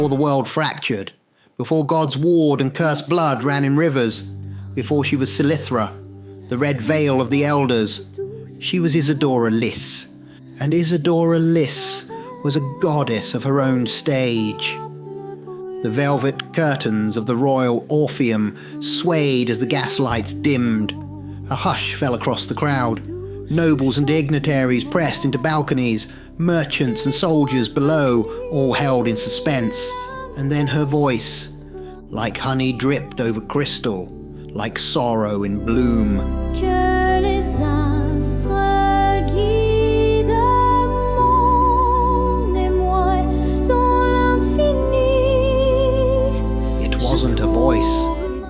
before the world fractured, before gods warred and cursed blood ran in rivers, before she was Silithra, the red veil of the elders, she was Isidora Liss, and Isidora Liss was a goddess of her own stage. The velvet curtains of the royal Orpheum swayed as the gaslights dimmed. A hush fell across the crowd. Nobles and dignitaries pressed into balconies, merchants and soldiers below, all held in suspense. And then her voice, like honey dripped over crystal, like sorrow in bloom. Que les astres guident mon émoi dans l'infini. It wasn't a voice,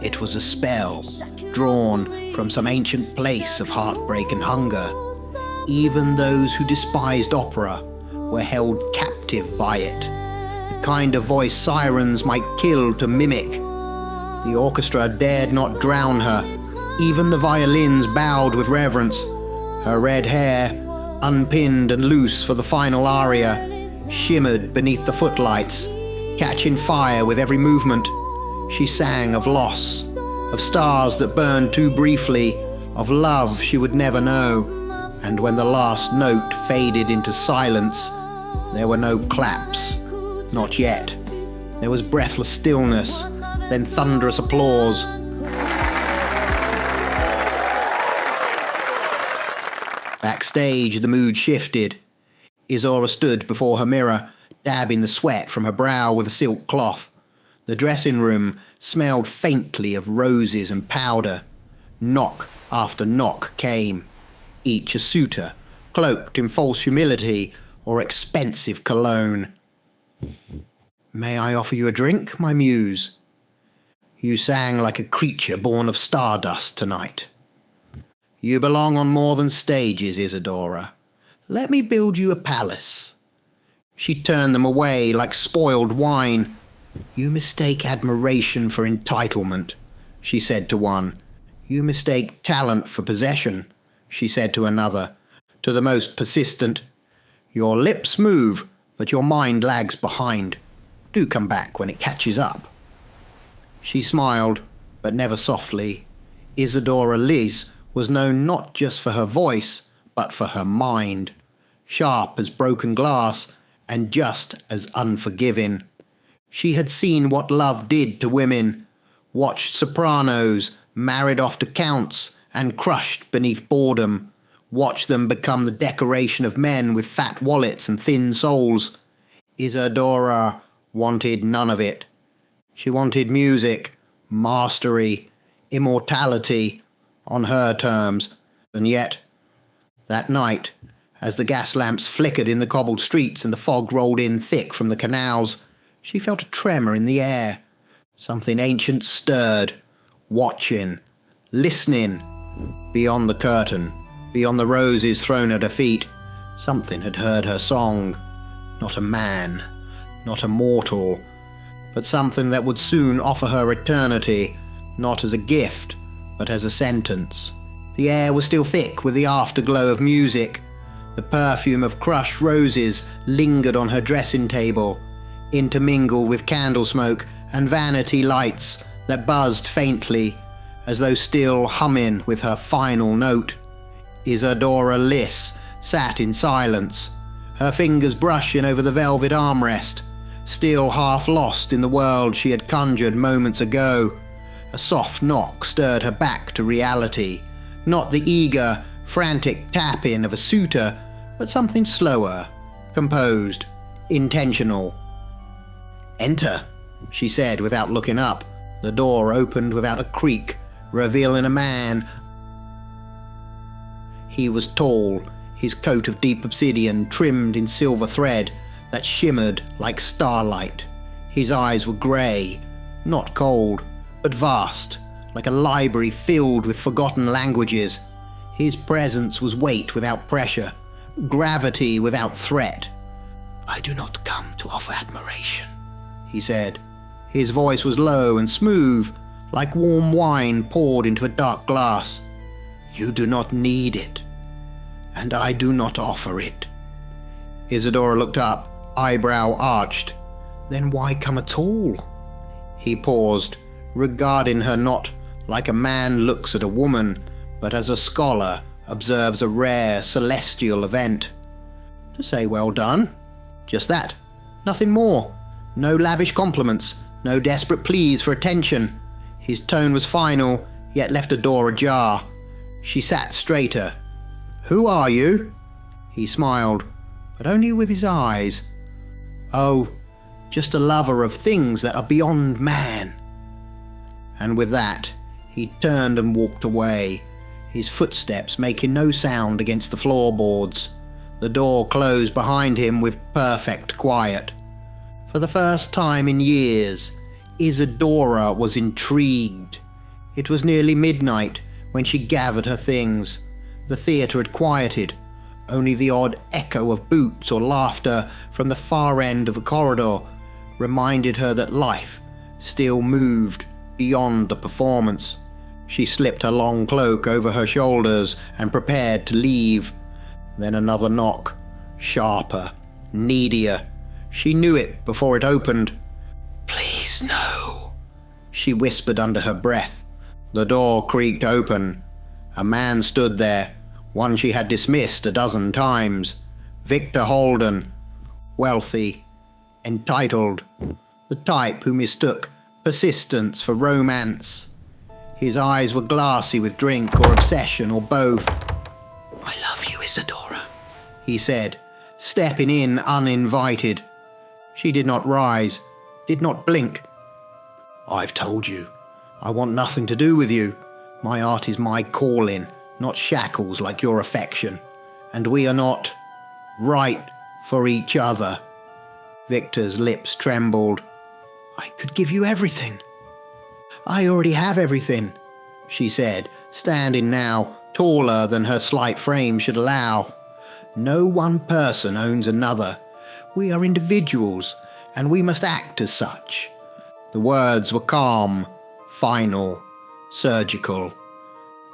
it was a spell, drawn from some ancient place of heartbreak and hunger. Even those who despised opera were held captive by it. The kind of voice sirens might kill to mimic. The orchestra dared not drown her. Even the violins bowed with reverence. Her red hair, unpinned and loose for the final aria, shimmered beneath the footlights, catching fire with every movement. She sang of loss, of stars that burned too briefly, of love she would never know. And when the last note faded into silence, there were no claps. Not yet. There was breathless stillness, then thunderous applause. Backstage, the mood shifted. Isidora stood before her mirror, dabbing the sweat from her brow with a silk cloth. The dressing room smelled faintly of roses and powder. Knock after knock came, each a suitor, cloaked in false humility or expensive cologne. "May I offer you a drink, my muse? You sang like a creature born of stardust tonight. You belong on more than stages, Isidora. Let me build you a palace." She turned them away like spoiled wine. "You mistake admiration for entitlement," she said to one. "You mistake talent for possession," she said to another. To the most persistent, "Your lips move, but your mind lags behind. Do come back when it catches up." She smiled, but never softly. Isidora Liss was known not just for her voice, but for her mind. Sharp as broken glass, and just as unforgiving. She had seen what love did to women, watched sopranos married off to counts and crushed beneath boredom, watched them become the decoration of men with fat wallets and thin souls. Isidora wanted none of it. She wanted music, mastery, immortality, on her terms. And yet, that night, as the gas lamps flickered in the cobbled streets and the fog rolled in thick from the canals, she felt a tremor in the air. Something ancient stirred, watching, listening. Beyond the curtain, beyond the roses thrown at her feet, something had heard her song. Not a man, not a mortal, but something that would soon offer her eternity, not as a gift, but as a sentence. The air was still thick with the afterglow of music. The perfume of crushed roses lingered on her dressing table, intermingled with candle smoke and vanity lights that buzzed faintly, as though still humming with her final note. Isidora Liss sat in silence, her fingers brushing over the velvet armrest, still half lost in the world she had conjured moments ago. A soft knock stirred her back to reality, not the eager, frantic tap-in of a suitor, but something slower, composed, intentional. "Enter," she said without looking up. The door opened without a creak, revealing a man. He was tall, his coat of deep obsidian trimmed in silver thread that shimmered like starlight. His eyes were grey, not cold, but vast, like a library filled with forgotten languages. His presence was weight without pressure, gravity without threat. "I do not come to offer admiration," he said. His voice was low and smooth, like warm wine poured into a dark glass. "You do not need it, and I do not offer it." Isidora looked up, eyebrow arched. Then why come at all? He paused, regarding her not like a man looks at a woman, but as a scholar observes a rare celestial event. To say well done. Just that. Nothing more. No lavish compliments, no desperate pleas for attention. His tone was final, yet left a door ajar. She sat straighter. Who are you? He smiled, but only with his eyes. Oh, just a lover of things that are beyond man. And with that, he turned and walked away, his footsteps making no sound against the floorboards. The door closed behind him with perfect quiet. For the first time in years, Isadora was intrigued. It was nearly midnight when she gathered her things. The theatre had quieted. Only the odd echo of boots or laughter from the far end of the corridor reminded her that life still moved beyond the performance. She slipped her long cloak over her shoulders and prepared to leave. Then another knock, sharper, needier. She knew it before it opened. "Please no," she whispered under her breath. The door creaked open. A man stood there, one she had dismissed a dozen times. Victor Holden, wealthy, entitled, the type who mistook persistence for romance. His eyes were glassy with drink or obsession or both. "I love you, Isadora," he said, stepping in uninvited. She did not rise, did not blink. "I've told you, I want nothing to do with you. My art is my calling, not shackles like your affection. And we are not right for each other." Victor's lips trembled. "I could give you everything." "I already have everything," she said, standing now taller than her slight frame should allow. "No one person owns another. We are individuals, and we must act as such." The words were calm, final, surgical.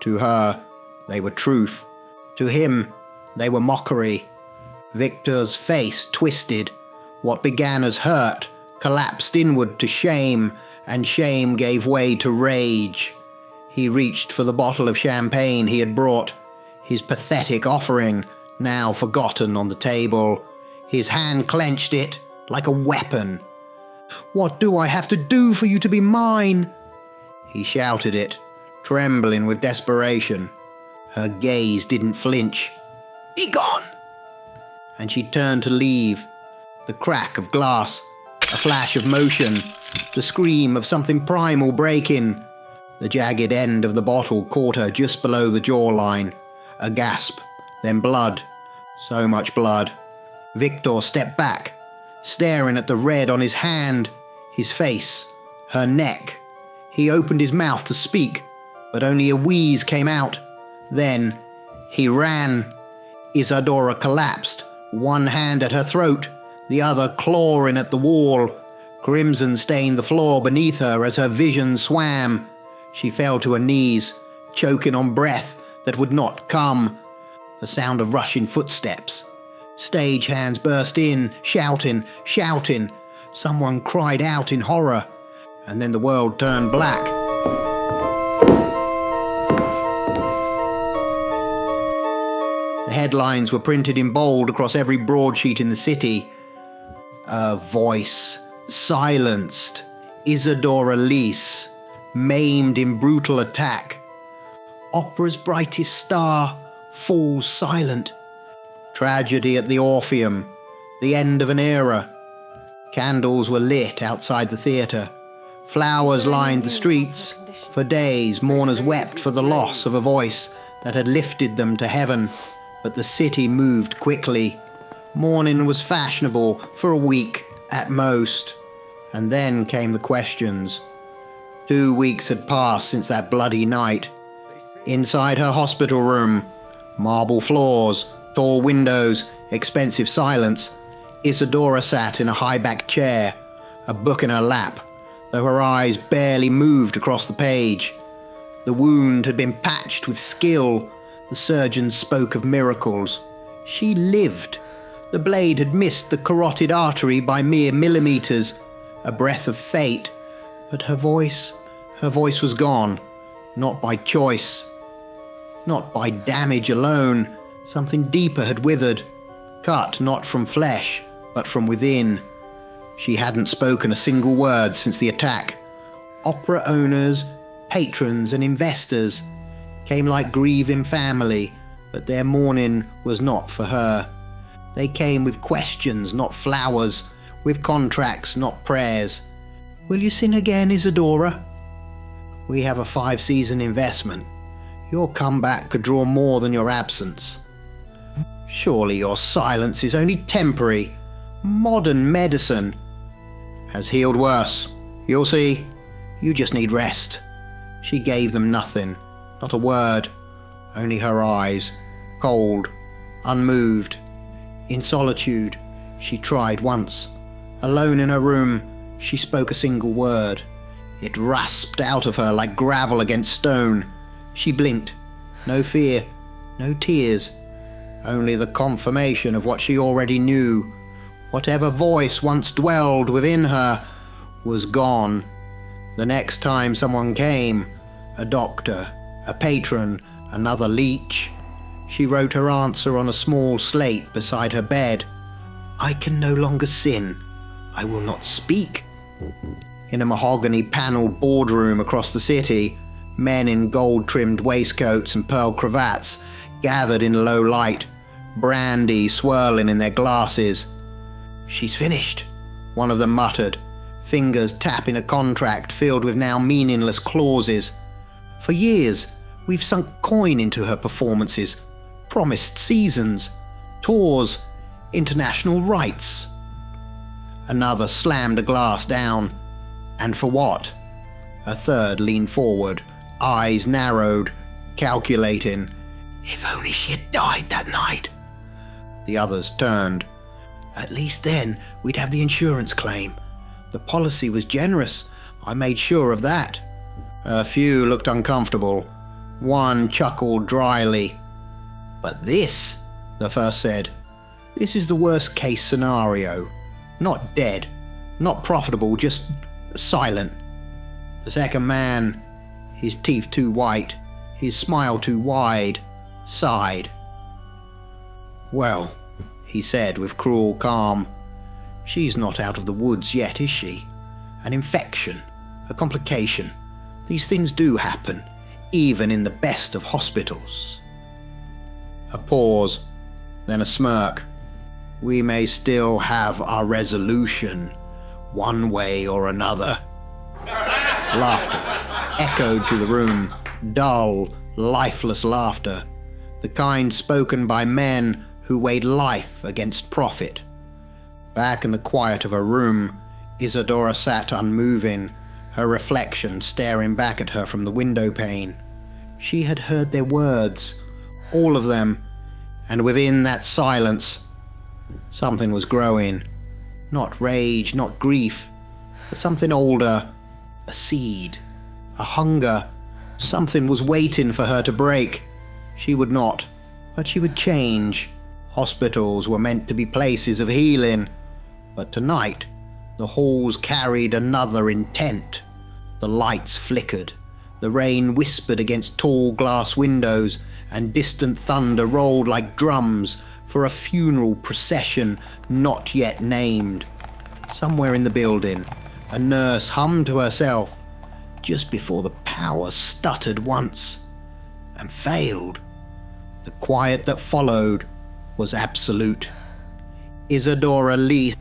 To her, they were truth. To him, they were mockery. Victor's face twisted. What began as hurt collapsed inward to shame, and shame gave way to rage. He reached for the bottle of champagne he had brought, his pathetic offering now forgotten on the table. His hand clenched it like a weapon. "What do I have to do for you to be mine?" He shouted it, trembling with desperation. Her gaze didn't flinch. "Be gone!" And she turned to leave. The crack of glass, a flash of motion, the scream of something primal breaking. The jagged end of the bottle caught her just below the jawline. A gasp, then blood. So much blood. Victor stepped back, staring at the red on his hand, his face, her neck. He opened his mouth to speak, but only a wheeze came out. Then he ran. Isadora collapsed, one hand at her throat, the other clawing at the wall. Crimson stained the floor beneath her as her vision swam. She fell to her knees, choking on breath that would not come. The sound of rushing footsteps. Stage hands burst in, shouting, shouting. Someone cried out in horror, and then the world turned black. The headlines were printed in bold across every broadsheet in the city. A voice, silenced. Isadora Lease, maimed in brutal attack. Opera's brightest star falls silent. Tragedy at the Orpheum, the end of an era. Candles were lit outside the theatre. Flowers lined the streets. For days, mourners wept for the loss of a voice that had lifted them to heaven. But the city moved quickly. Mourning was fashionable for a week at most. And then came the questions. 2 weeks had passed since that bloody night. Inside her hospital room, marble floors, tall windows, expensive silence, Isadora sat in a high-backed chair, a book in her lap, though her eyes barely moved across the page. The wound had been patched with skill. The surgeons spoke of miracles. She lived. The blade had missed the carotid artery by mere millimeters. a breath of fate, but her voice was gone, not by choice, not by damage alone. Something deeper had withered, cut not from flesh, but from within. She hadn't spoken a single word since the attack. Opera owners, patrons and investors came like grieving family, but their mourning was not for her. They came with questions, not flowers, with contracts, not prayers. Will you sing again, Isadora? We have a 5-season investment. Your comeback could draw more than your absence. Surely your silence is only temporary. Modern medicine has healed worse. You'll see. You just need rest. She gave them nothing, not a word, only her eyes, cold, unmoved. In solitude, she tried once. Alone in her room, she spoke a single word. It rasped out of her like gravel against stone. She blinked. No fear, no tears, only the confirmation of what she already knew. Whatever voice once dwelled within her was gone. The next time someone came, a doctor, a patron, another leech, she wrote her answer on a small slate beside her bed. I can no longer sin. I will not speak. In a mahogany-panelled boardroom across the city, men in gold-trimmed waistcoats and pearl cravats gathered in low light, brandy swirling in their glasses. She's finished, one of them muttered, fingers tapping a contract filled with now meaningless clauses. For years, we've sunk coin into her performances, promised seasons, tours, international rights. Another slammed a glass down. And for what? A third leaned forward, eyes narrowed, calculating. If only she had died that night. The others turned. At least then we'd have the insurance claim. The policy was generous. I made sure of that. A few looked uncomfortable. One chuckled dryly. But this, the first said, this is the worst case scenario. Not dead, not profitable, just silent. The second man, his teeth too white, his smile too wide, sighed. Well, he said with cruel calm, she's not out of the woods yet, is she? An infection, a complication. These things do happen, even in the best of hospitals. A pause, then a smirk. We may still have our resolution, one way or another. Laughter echoed through the room, dull, lifeless laughter, the kind spoken by men who weighed life against profit. Back in the quiet of her room, Isadora sat unmoving, her reflection staring back at her from the window pane. She had heard their words, all of them, and within that silence, something was growing. Not rage, not grief, but something older, a seed, a hunger. Something was waiting for her to break. She would not, but she would change. Hospitals were meant to be places of healing, but tonight the halls carried another intent. The lights flickered, the rain whispered against tall glass windows, and distant thunder rolled like drums for a funeral procession not yet named. Somewhere in the building, a nurse hummed to herself just before the power stuttered once and failed. The quiet that followed was absolute. Isadora Leith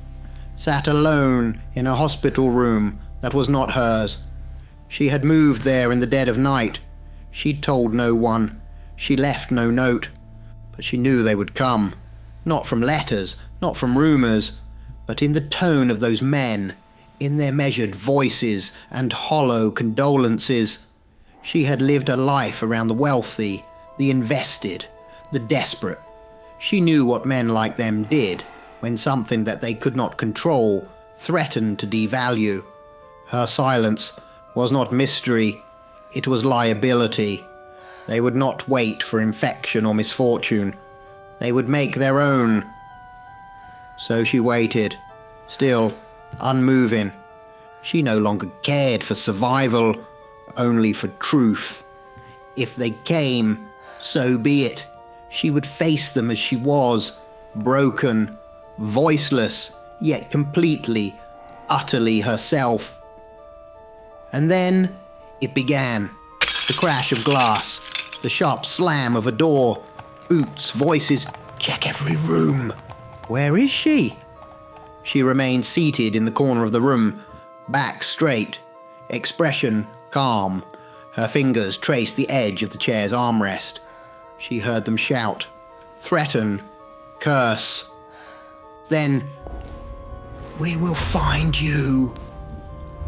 sat alone in a hospital room that was not hers. She had moved there in the dead of night. She'd told no one. She left no note. But she knew they would come. Not from letters, not from rumors, but in the tone of those men, in their measured voices and hollow condolences. She had lived her life around the wealthy, the invested, the desperate. She knew what men like them did when something that they could not control threatened to devalue. Her silence was not mystery, it was liability. They would not wait for infection or misfortune. They would make their own. So she waited, still, unmoving. She no longer cared for survival, only for truth. If they came, so be it. She would face them as she was, broken, voiceless, yet completely, utterly herself. And then it began. The crash of glass, the sharp slam of a door, boots, voices. Check every room. Where is she? She remained seated in the corner of the room, back straight, expression calm. Her fingers traced the edge of the chair's armrest. She heard them shout, threaten, curse. Then, "We will find you."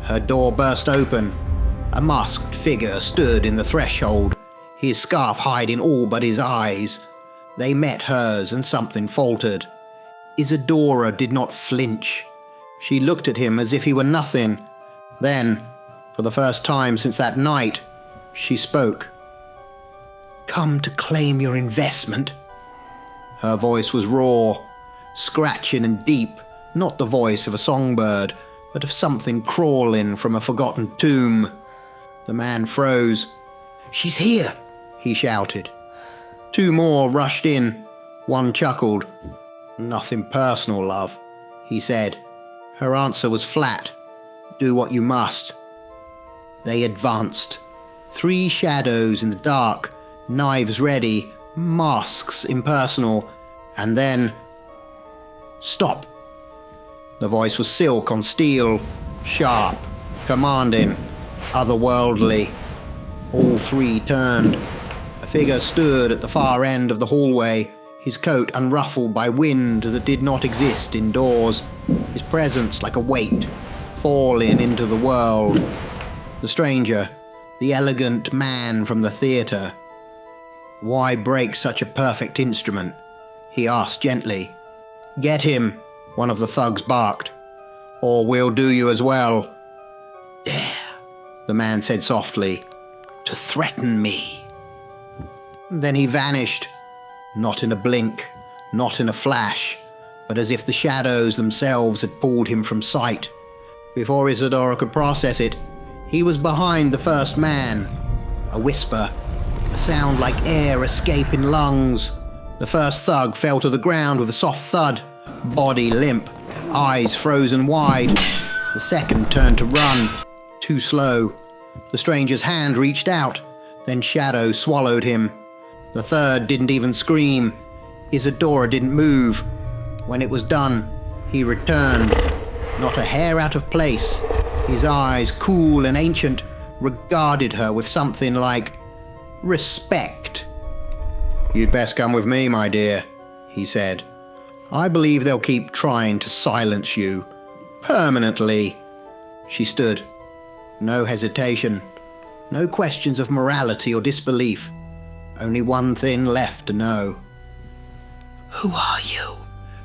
Her door burst open. A masked figure stood in the threshold, his scarf hiding all but his eyes. They met hers and something faltered. Isadora did not flinch. She looked at him as if he were nothing. Then, for the first time since that night, she spoke. "Come to claim your investment." Her voice was raw, scratching and deep, not the voice of a songbird, but of something crawling from a forgotten tomb. The man froze. "She's here," he shouted. Two more rushed in. One chuckled. "Nothing personal, love," he said. Her answer was flat. "Do what you must." They advanced. 3 shadows in the dark, knives ready, masks impersonal, and then... "Stop!" The voice was silk on steel, sharp, commanding, otherworldly. All 3 turned. A figure stood at the far end of the hallway, his coat unruffled by wind that did not exist indoors, his presence like a weight, falling into the world. The stranger, the elegant man from the theatre. "Why break such a perfect instrument?" he asked gently. "Get him," one of the thugs barked, "or we'll do you as well." "Dare," the man said softly, "to threaten me." Then he vanished, not in a blink, not in a flash, but as if the shadows themselves had pulled him from sight. Before Isadora could process it, he was behind the first man. A whisper, a sound like air escaping lungs. The first thug fell to the ground with a soft thud, body limp, eyes frozen wide. The second turned to run, too slow. The stranger's hand reached out, then shadow swallowed him. The third didn't even scream. Isadora didn't move. When it was done, he returned, not a hair out of place. His eyes, cool and ancient, regarded her with something like respect. "You'd best come with me, my dear," he said. "I believe they'll keep trying to silence you. Permanently." She stood. No hesitation. No questions of morality or disbelief. Only one thing left to know. "Who are you?"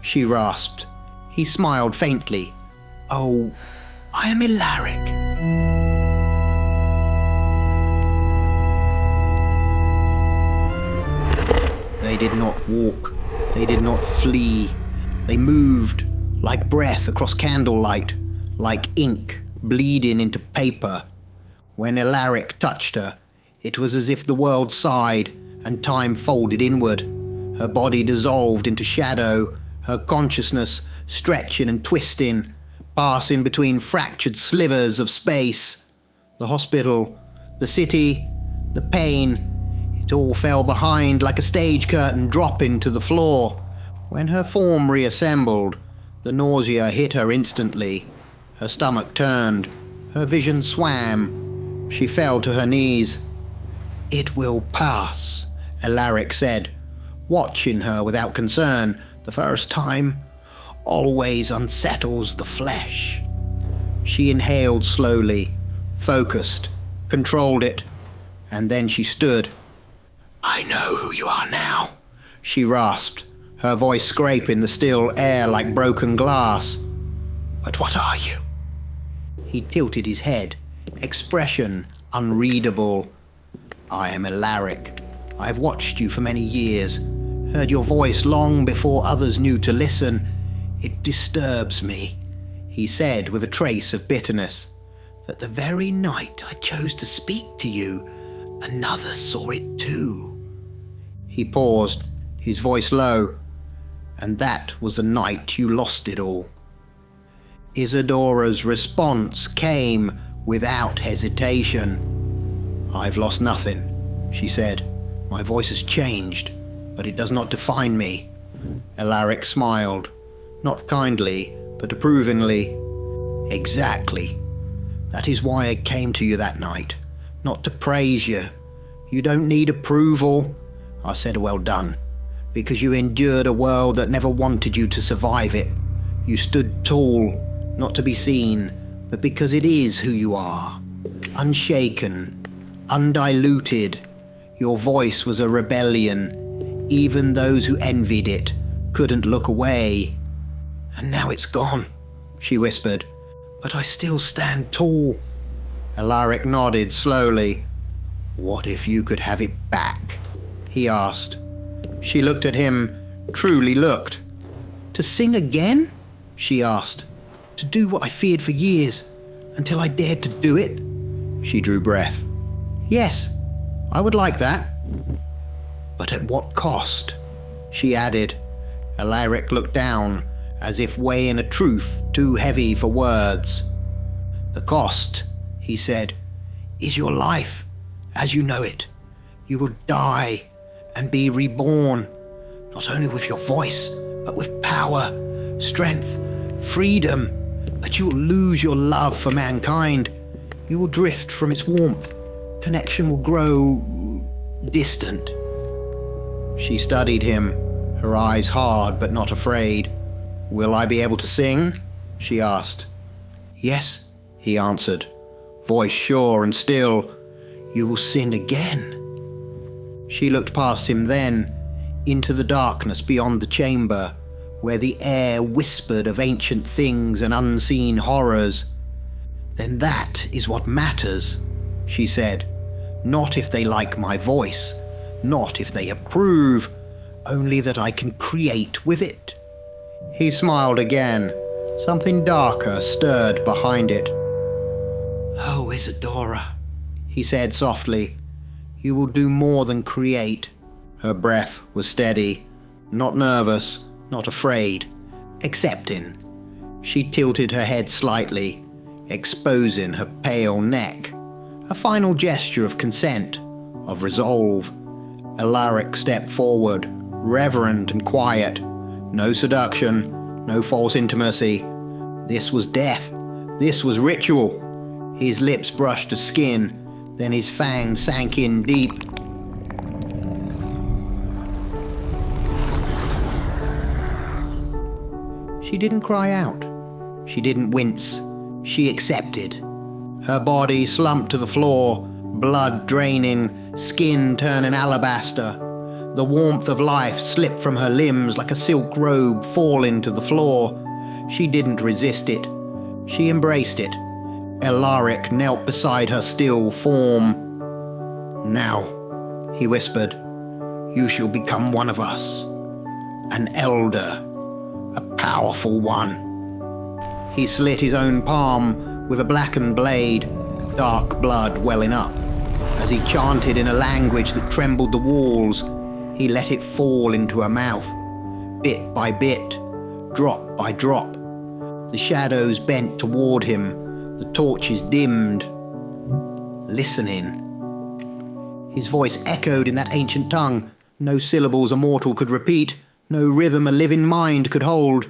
she rasped. He smiled faintly. "Oh, I am Alaric." They did not walk. They did not flee. They moved, like breath across candlelight, like ink bleeding into paper. When Alaric touched her, it was as if the world sighed and time folded inward. Her body dissolved into shadow, her consciousness stretching and twisting, passing between fractured slivers of space. The hospital, the city, the pain, it all fell behind like a stage curtain dropping to the floor. When her form reassembled, the nausea hit her instantly. Her stomach turned, her vision swam. She fell to her knees. "It will pass," Alaric said, watching her without concern. "The first time always unsettles the flesh." She inhaled slowly, focused, controlled it, and then she stood. "I know who you are now," she rasped, her voice scraping the still air like broken glass. "But what are you?" He tilted his head, expression unreadable. "I am Alaric. I have watched you for many years, heard your voice long before others knew to listen. It disturbs me," he said with a trace of bitterness. that the very night I chose to speak to you, another saw it too. He paused, his voice low. And that was the night you lost it all. Isadora's response came without hesitation. I've lost nothing, she said. My voice has changed, but it does not define me. Alaric smiled, not kindly, but approvingly. Exactly. That is why I came to you that night, not to praise you. You don't need approval. I said well done, because you endured a world that never wanted you to survive it. You stood tall, not to be seen, but because it is who you are. Unshaken, undiluted. Your voice was a rebellion. Even those who envied it couldn't look away. And now it's gone, she whispered, but I still stand tall. Alaric nodded slowly. What if you could have it back? He asked. She looked at him, truly looked. To sing again? She asked. To do what I feared for years, until I dared to do it? She drew breath. Yes, I would like that. But at what cost? She added. Alaric looked down, as if weighing a truth too heavy for words. The cost, he said, is your life, as you know it. You will die and be reborn, not only with your voice, but with power, strength, freedom. But you will lose your love for mankind. You will drift from its warmth. Connection will grow distant. She studied him, her eyes hard but not afraid. Will I be able to sing? She asked. Yes, he answered, voice sure and still. You will sing again. She looked past him then, into the darkness beyond the chamber, where the air whispered of ancient things and unseen horrors. Then that is what matters, she said. Not if they like my voice, not if they approve, only that I can create with it. He smiled again. Something darker stirred behind it. Oh, Isadora, he said softly, you will do more than create. Her breath was steady, not nervous, not afraid, accepting. She tilted her head slightly, exposing her pale neck, a final gesture of consent, of resolve. Alaric stepped forward, reverent and quiet. No seduction, no false intimacy. This was death. This was ritual. His lips brushed the skin, then his fangs sank in deep. She didn't cry out. She didn't wince. She accepted. Her body slumped to the floor, blood draining, skin turning alabaster. The warmth of life slipped from her limbs like a silk robe falling to the floor. She didn't resist it. She embraced it. Alaric knelt beside her still form. Now, he whispered, you shall become one of us. An elder. A powerful one. He slit his own palm with a blackened blade, dark blood welling up. As he chanted in a language that trembled the walls, he let it fall into her mouth, bit by bit, drop by drop. The shadows bent toward him, the torches dimmed. Listening. His voice echoed in that ancient tongue, no syllables a mortal could repeat, no rhythm a living mind could hold.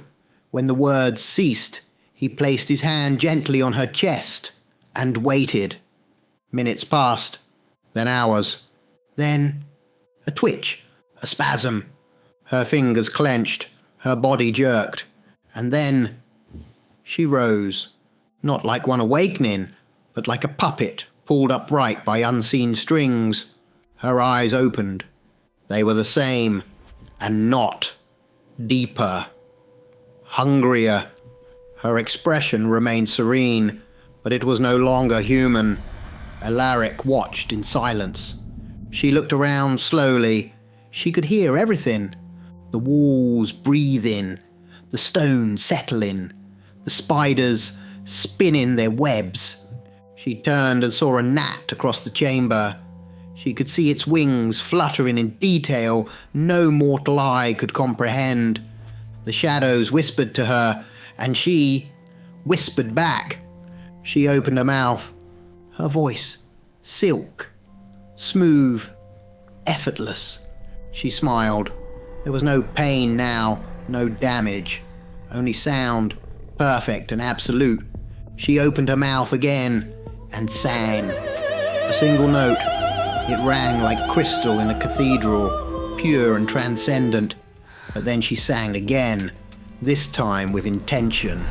When the words ceased, he placed his hand gently on her chest and waited. Minutes passed, then hours, then a twitch, a spasm. Her fingers clenched, her body jerked, and then she rose, not like one awakening, but like a puppet pulled upright by unseen strings. Her eyes opened. They were the same, and not deeper, hungrier. Her expression remained serene, but it was no longer human. Alaric watched in silence. She looked around slowly. She could hear everything. The walls breathing, the stones settling, the spiders spinning their webs. She turned and saw a gnat across the chamber. She could see its wings fluttering in detail no mortal eye could comprehend. The shadows whispered to her, and she whispered back. She opened her mouth. Her voice, silk, smooth, effortless. She smiled. There was no pain now, no damage, only sound, perfect and absolute. She opened her mouth again and sang. A single note. It rang like crystal in a cathedral, pure and transcendent. But then she sang again, this time with intention,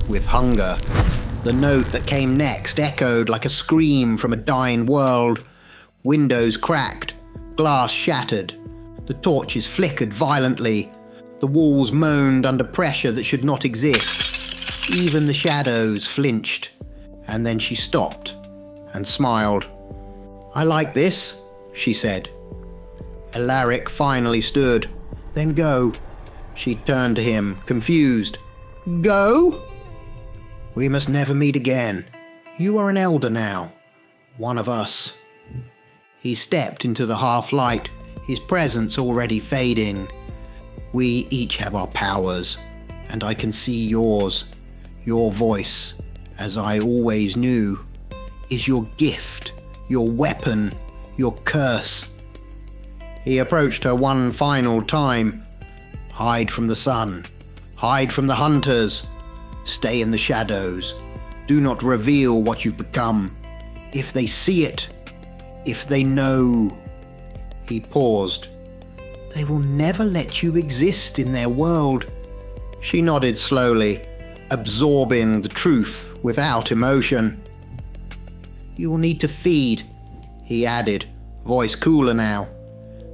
with hunger. The note that came next echoed like a scream from a dying world. Windows cracked, glass shattered. The torches flickered violently. The walls moaned under pressure that should not exist. Even the shadows flinched. And then she stopped and smiled. "I like this," she said. Alaric finally stood. "Then go." She turned to him, confused. "Go?" "We must never meet again. You are an elder now. One of us." He stepped into the half-light, his presence already fading. "We each have our powers, and I can see yours. Your voice, as I always knew, is your gift, your weapon, your curse." He approached her one final time. "Hide from the sun. Hide from the hunters. Stay in the shadows. Do not reveal what you've become. If they see it, if they know." He paused. "They will never let you exist in their world." She nodded slowly, absorbing the truth without emotion. "You will need to feed," he added, voice cooler now.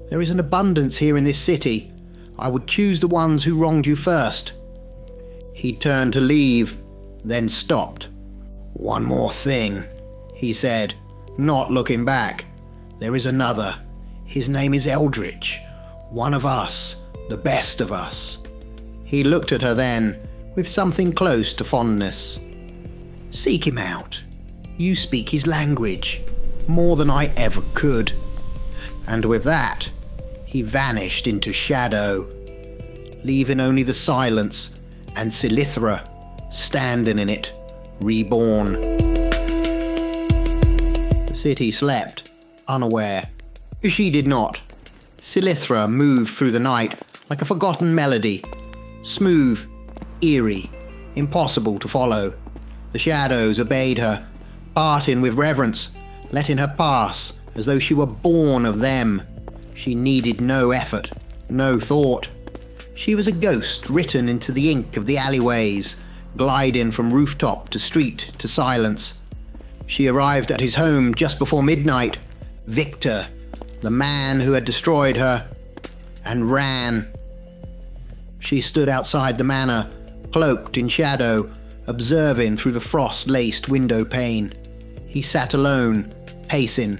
"There is an abundance here in this city. I would choose the ones who wronged you first." He turned to leave, then stopped. "One more thing," he said, not looking back. "There is another. His name is Eldritch. One of us, the best of us." He looked at her then, with something close to fondness. "Seek him out. You speak his language, more than I ever could." And with that, he vanished into shadow, leaving only the silence and Silithra standing in it, reborn. The city slept, unaware. She did not. Silithra moved through the night like a forgotten melody, smooth, eerie, impossible to follow. The shadows obeyed her, parting with reverence, letting her pass as though she were born of them. She needed no effort, no thought. She was a ghost written into the ink of the alleyways, gliding from rooftop to street to silence. She arrived at his home just before midnight. Victor, the man who had destroyed her, and ran. She stood outside the manor, cloaked in shadow, observing through the frost-laced window pane. He sat alone, pacing,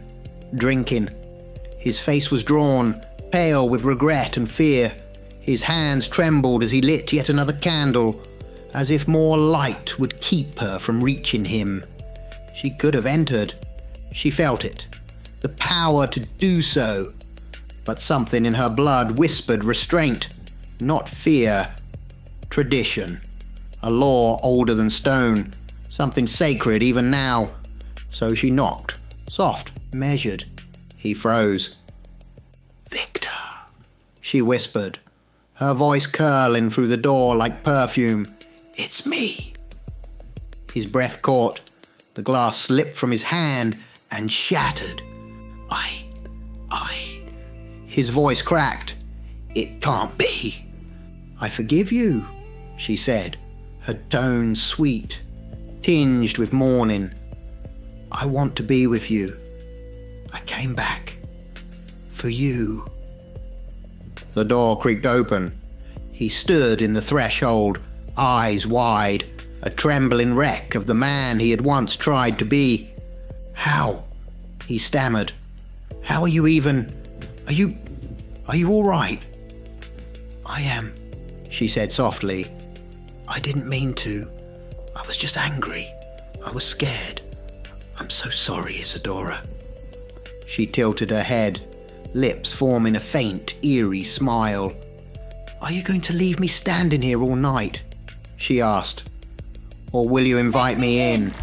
drinking. His face was drawn, pale with regret and fear. His hands trembled as he lit yet another candle, as if more light would keep her from reaching him. She could have entered. She felt it, the power to do so. But something in her blood whispered restraint, not fear. Tradition. A law older than stone. Something sacred even now. So she knocked, soft, measured. He froze. "Victor," she whispered, her voice curling through the door like perfume. "It's me." His breath caught. The glass slipped from his hand and shattered. I. His voice cracked. "It can't be." "I forgive you," she said, her tone sweet, tinged with mourning. "I want to be with you. I came back. For you." The door creaked open. He stood in the threshold, eyes wide, a trembling wreck of the man he had once tried to be. "How?" he stammered. "How are you even... Are you all right?" "I am," she said softly. "I didn't mean to. I was just angry. I was scared. I'm so sorry, Isadora. She tilted her head, lips forming a faint, eerie smile. Are you going to leave me standing here all night? She asked. Or will you invite me in?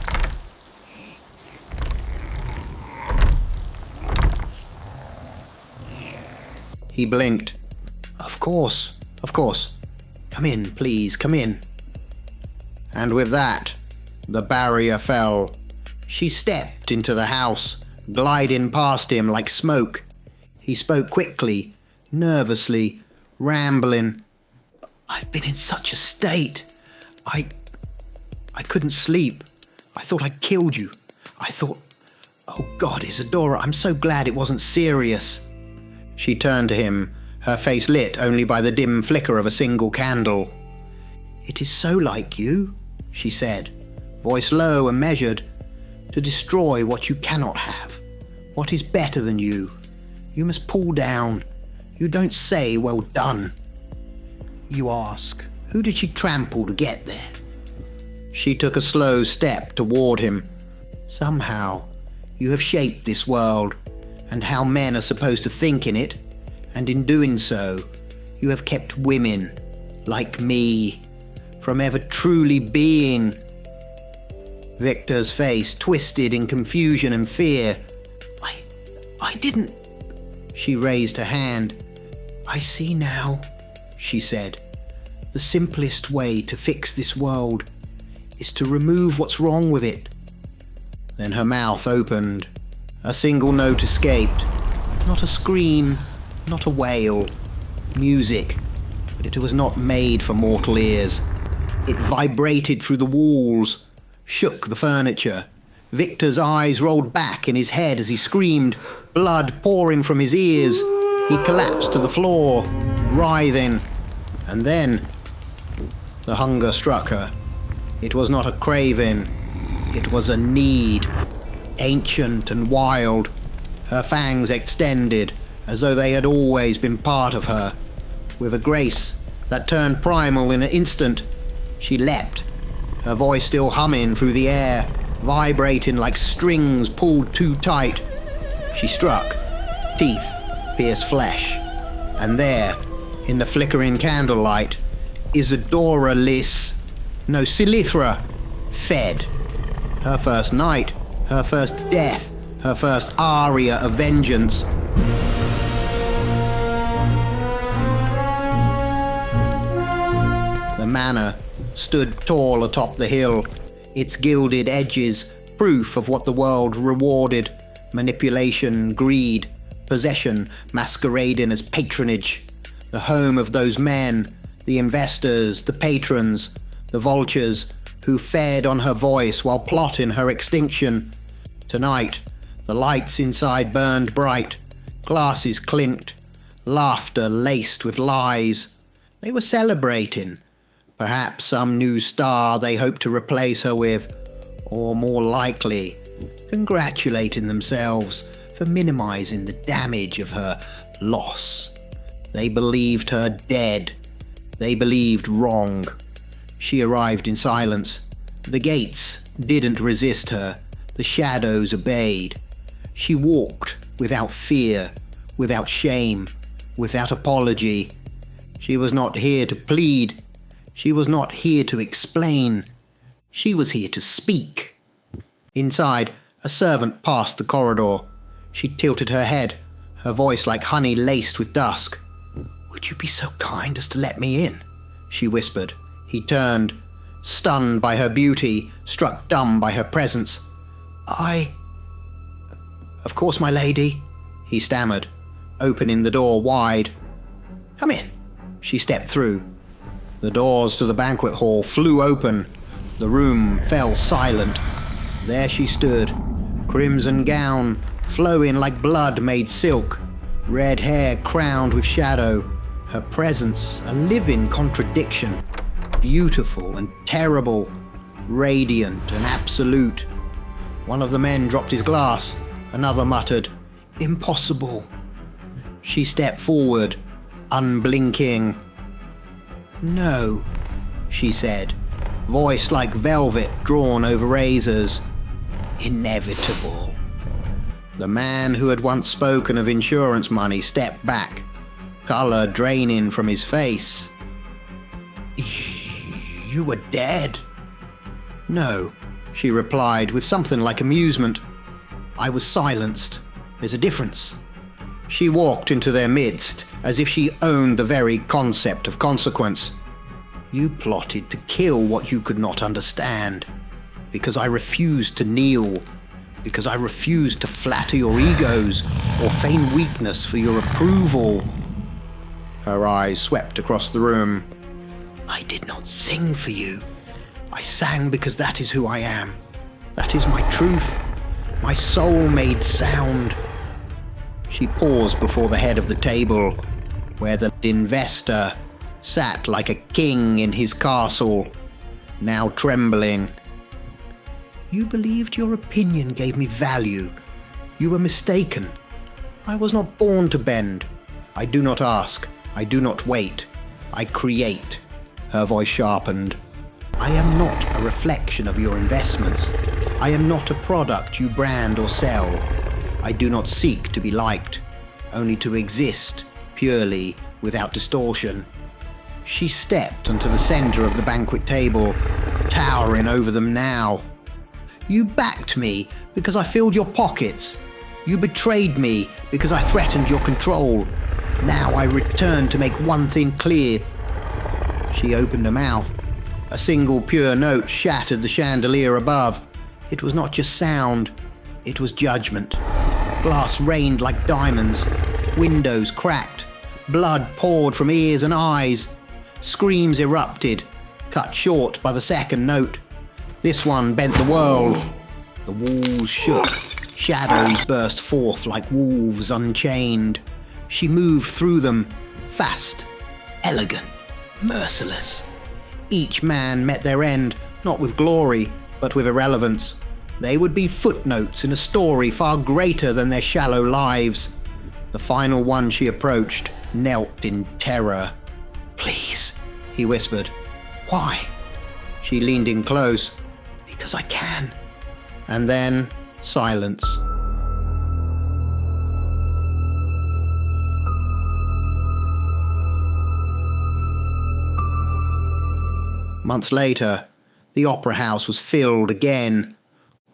He blinked. Of course. Come in, please, come in. And with that, the barrier fell. She stepped into the house, gliding past him like smoke. He spoke quickly, nervously, rambling. I've been in such a state. I couldn't sleep. I thought I killed you. I thought, oh God, Isadora, I'm so glad it wasn't serious. She turned to him, her face lit only by the dim flicker of a single candle. It is so like you, she said, voice low and measured, to destroy what you cannot have, what is better than you. You must pull down. You don't say, well done. You ask, who did she trample to get there? She took a slow step toward him. Somehow, you have shaped this world, and how men are supposed to think in it, and in doing so, you have kept women, like me, from ever truly being. Victor's face twisted in confusion and fear. I didn't... She raised her hand. I see now, she said. The simplest way to fix this world is to remove what's wrong with it. Then her mouth opened. A single note escaped. Not a scream, not a wail. Music, but it was not made for mortal ears. It vibrated through the walls, shook the furniture. Victor's eyes rolled back in his head as he screamed, blood pouring from his ears. He collapsed to the floor, writhing. And then the hunger struck her. It was not a craving, it was a need. Ancient and wild, her fangs extended as though they had always been part of her. With a grace that turned primal in an instant, she leapt, her voice still humming through the air, vibrating like strings pulled too tight. She struck. Teeth pierced flesh. And there, in the flickering candlelight, Isadora Silithra, fed. Her first night, her first death, her first aria of vengeance. The manor stood tall atop the hill, its gilded edges proof of what the world rewarded: manipulation, greed, possession masquerading as patronage. The home of those men, the investors, the patrons, the vultures who fed on her voice while plotting her extinction. Tonight, the lights inside burned bright, glasses clinked, laughter laced with lies. They were celebrating. Perhaps some new star they hoped to replace her with, or more likely, congratulating themselves for minimizing the damage of her loss. They believed her dead. They believed wrong. She arrived in silence. The gates didn't resist her. The shadows obeyed. She walked without fear, without shame, without apology. She was not here to plead. She was not here to explain. She was here to speak. Inside, a servant passed the corridor. She tilted her head, her voice like honey laced with dusk. "Would you be so kind as to let me in?" she whispered. He turned, stunned by her beauty, struck dumb by her presence. Of course, my lady," he stammered, opening the door wide. "Come in." She stepped through. The doors to the banquet hall flew open. The room fell silent. There she stood, crimson gown, flowing like blood made silk, red hair crowned with shadow, her presence a living contradiction, beautiful and terrible, radiant and absolute. One of the men dropped his glass, another muttered, "Impossible." She stepped forward, unblinking. "No," she said, voice like velvet drawn over razors. inevitable. The man who had once spoken of insurance money stepped back, colour draining from his face. You were dead? No, she replied with something like amusement. I was silenced. There's a difference. She walked into their midst as if she owned the very concept of consequence. You plotted to kill what you could not understand, because I refused to kneel, because I refused to flatter your egos or feign weakness for your approval. Her eyes swept across the room. I did not sing for you. I sang because that is who I am. That is my truth. My soul made sound. She paused before the head of the table, where the investor sat like a king in his castle, now trembling. You believed your opinion gave me value. You were mistaken. I was not born to bend. I do not ask. I do not wait. I create. Her voice sharpened. I am not a reflection of your investments. I am not a product you brand or sell. I do not seek to be liked, only to exist purely without distortion. She stepped onto the center of the banquet table, towering over them now. You backed me because I filled your pockets. You betrayed me because I threatened your control. Now I return to make one thing clear. She opened her mouth. A single pure note shattered the chandelier above. It was not just sound, it was judgment. Glass rained like diamonds. Windows cracked. Blood poured from ears and eyes. Screams erupted, cut short by the second note. This one bent the world. The walls shook. Shadows burst forth like wolves unchained. She moved through them, fast, elegant, merciless. Each man met their end, not with glory, but with irrelevance. They would be footnotes in a story far greater than their shallow lives. The final one she approached knelt in terror. Please, he whispered. Why? She leaned in close. Because I can. And then silence. Months later, the opera house was filled again.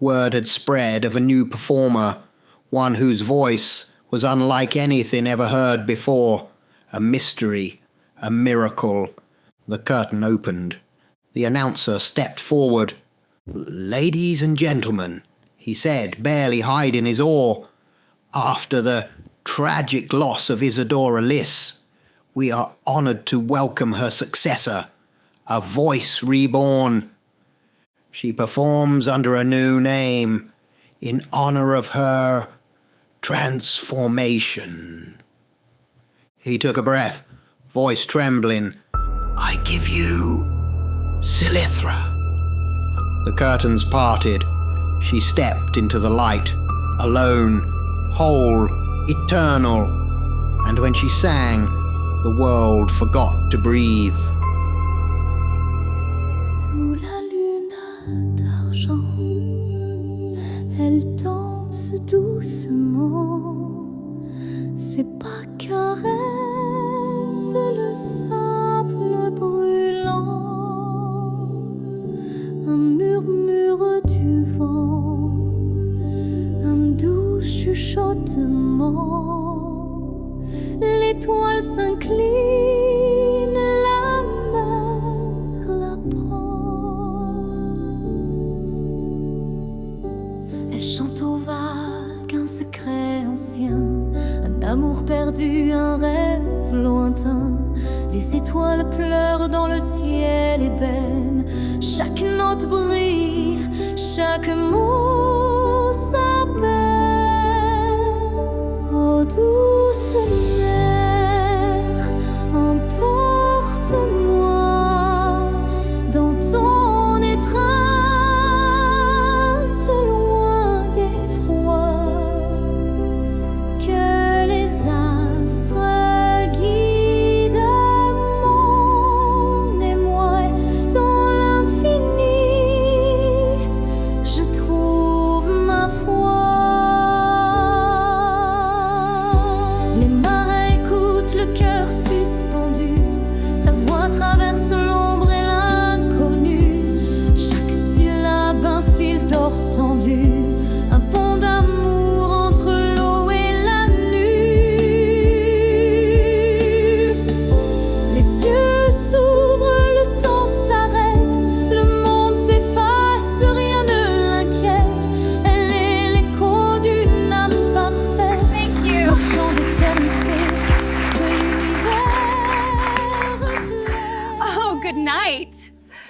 Word had spread of a new performer, one whose voice was unlike anything ever heard before. A mystery, a miracle. The curtain opened. The announcer stepped forward. Ladies and gentlemen, he said, barely hiding his awe, after the tragic loss of Isadora Liss, we are honoured to welcome her successor, a voice reborn. She performs under a new name in honour of her transformation. He took a breath, voice trembling. I give you Silithra. The curtains parted. She stepped into the light, alone, whole, eternal. And when she sang, the world forgot to breathe. Sous la lune d'argent, elle danse doucement. Ses pas caressent le sable brûlant. Un murmure du vent, un doux chuchotement. L'étoile s'incline, la mer la prend. Elle chante aux vagues un secret ancien, un amour perdu, un rêve lointain. Les étoiles pleurent dans le ciel ébène. Chaque note brille, chaque mot